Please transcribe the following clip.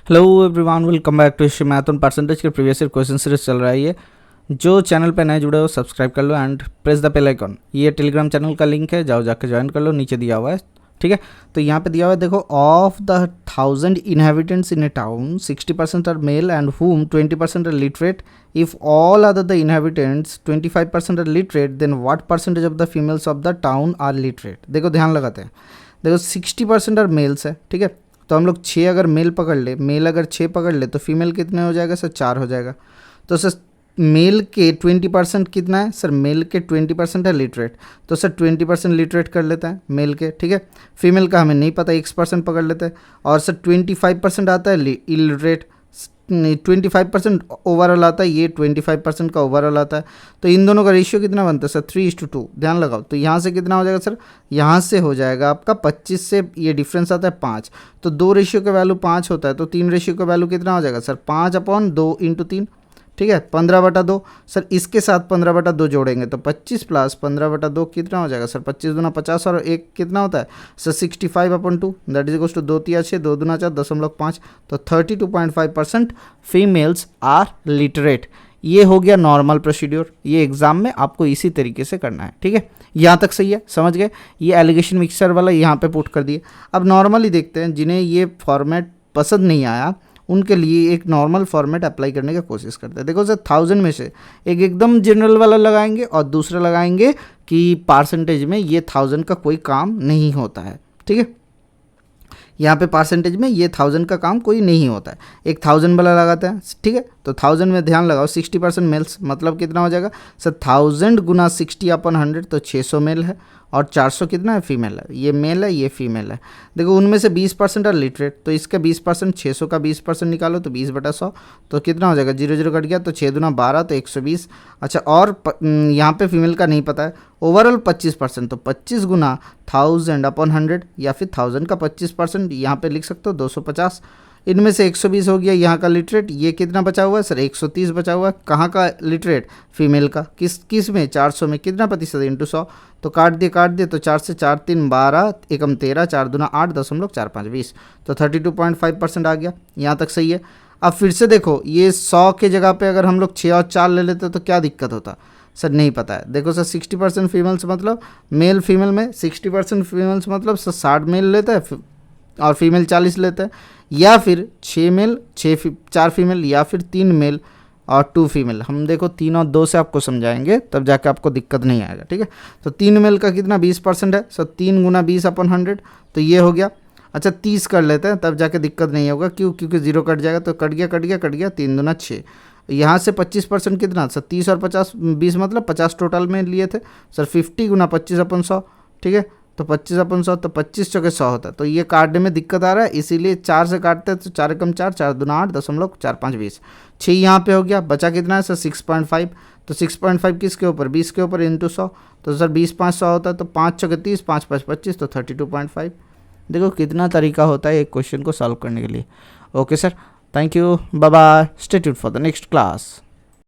Hello everyone, welcome back to history math on percentage के previous year question series चल रहा है। ये जो चैनल पे नए जुड़े हो सब्सक्राइब कर लो and press the bell icon. ये टेलीग्राम चैनल का लिंक है, जाओ जाके ज्वाइन कर लो, नीचे दिया हुआ है। ठीक है, तो यहाँ पे दिया हुआ है, देखो, of the 1000 inhabitants in a town 60% are male and whom 20% are literate. If all other the inhabitants 25% are literate, then what percentage of the females of the town are literate. देखो ध्यान लगाते हैं, देखो 60% आर मेल्स है। ठीक है, तो हम लोग 6 अगर मेल पकड़ ले, मेल अगर 6 पकड़ ले तो फीमेल कितने हो जाएगा सर? 4 हो जाएगा। तो सर मेल के 20% कितना है सर? मेल के 20% है लिटरेट, तो सर 20% लिटरेट कर लेता है मेल के। ठीक है, फीमेल का हमें नहीं पता, X% पकड़ लेते हैं। और सर 25% आता है इलिटरेट, 25% ओवरऑल आता है, ये 25% का ओवरऑल आता है। तो इन दोनों का रेशियो कितना बनता है सर? 3:2। ध्यान लगाओ, तो यहाँ से कितना हो जाएगा सर? यहाँ से हो जाएगा आपका 25 से ये डिफरेंस आता है 5, तो 2 रेशियो का वैल्यू 5 होता है, तो 3 रेशियो का वैल्यू कितना हो जाएगा सर? 5/2 × 3। ठीक है, 15/2। सर इसके साथ 15/2 जोड़ेंगे तो 25 प्लस 15/2 कितना हो जाएगा सर? 25 दूना 50 और 1 कितना होता है sir? 65/2। That is equal to 2 × 6 2 दूना 4 0.5। तो 32.5% फीमेल्स आर लिटरेट। ये हो गया नॉर्मल प्रोसीड्योर, ये एग्जाम में आपको इसी तरीके से करना है। ठीक है, यहाँ तक सही है, समझ गए? ये एलिगेशन मिक्सचर वाला यहाँ पे पुट कर दिए। अब नॉर्मली देखते हैं, जिन्हें ये फॉर्मेट पसंद नहीं आया उनके लिए एक नॉर्मल फॉर्मेट अप्लाई करने की कोशिश करते हैं। देखो सर 1000 में से एक एकदम जनरल वाला लगाएंगे और दूसरा लगाएंगे कि परसेंटेज में ये 1000 का कोई काम नहीं होता है। ठीक है, यहाँ पे परसेंटेज में ये 1000 का काम कोई नहीं होता है, एक 1000 वाला लगाता है। ठीक है, तो 1000 में ध्यान लगाओ 60% मेल्स, मतलब कितना हो जाएगा सर? 1000 गुना 60/100, तो 600 मेल है और 400 कितना है? फीमेल है। ये मेल है, ये फीमेल है। देखो उनमें से 20% आर लिटरेट, तो इसका 20%, 600 का 20% निकालो तो 20/100, तो कितना हो जाएगा? 0 0 कट गया, तो 6 दूना 12, तो 120। अच्छा, और यहाँ पे फीमेल का नहीं पता है। ओवरऑल 25%, तो 25 गुना 1000/100 या फिर 1000 का 25%, यहाँ पे लिख सकते हो 250। इनमें से 120 हो गया यहाँ का लिटरेट। ये कितना बचा हुआ है सर? 130 बचा हुआ है। कहाँ का लिटरेट? फीमेल का। किस में? 400 में। कितना प्रतिशत? × 100। तो काट दिए, तो 4 से 4 3 12, एकम 13, 4 दूना 8, 0.45 20, तो 32.5% आ गया। यहाँ तक सही है। अब फिर से देखो, ये 100 के जगह पे अगर हम लोग 6 और 4 ले लेते तो क्या दिक्कत होता सर? नहीं पता है। देखो सर 60% फीमेल्स मतलब मेल फीमेल में 60% फीमेल्स मतलब सर 60 मेल लेता है और फीमेल 40 लेते हैं, या फिर 6 मेल 4 फीमेल, या फिर 3 मेल और 2 फीमेल। हम देखो 3 और 2 से आपको समझाएंगे, तब जाके आपको दिक्कत नहीं आएगा। ठीक है, तो 3 मेल का कितना? 20% है सर, 3 गुना 20/100, तो ये हो गया। अच्छा 30 कर लेते हैं, तब जाके दिक्कत नहीं होगा। क्योंकि 0 कट जाएगा, तो कट गया 3 दूना 6। यहाँ से 25% कितना सर? 30 और 50, 20 मतलब 50 टोटल में लिए थे सर। 50 गुना 25/100। ठीक है, तो 25/100, तो 25 चौके 100 होता है। तो ये काटने में दिक्कत आ रहा है, इसीलिए 4 से काटते हैं, तो 4 एकम 4, 4 दूना 8, 0.45 20। 6 यहाँ पे हो गया, बचा कितना है सर? 6.5। तो 6.5 किसके ऊपर? 20 के ऊपर × 100, तो सर 20 5 100 होता है, तो 5 चौके 30, 5 5 25, तो 32.5। देखो कितना तरीका होता है एक क्वेश्चन को सॉल्व करने के लिए। Okay sir, thank you, bye bye, stay tuned for the next class.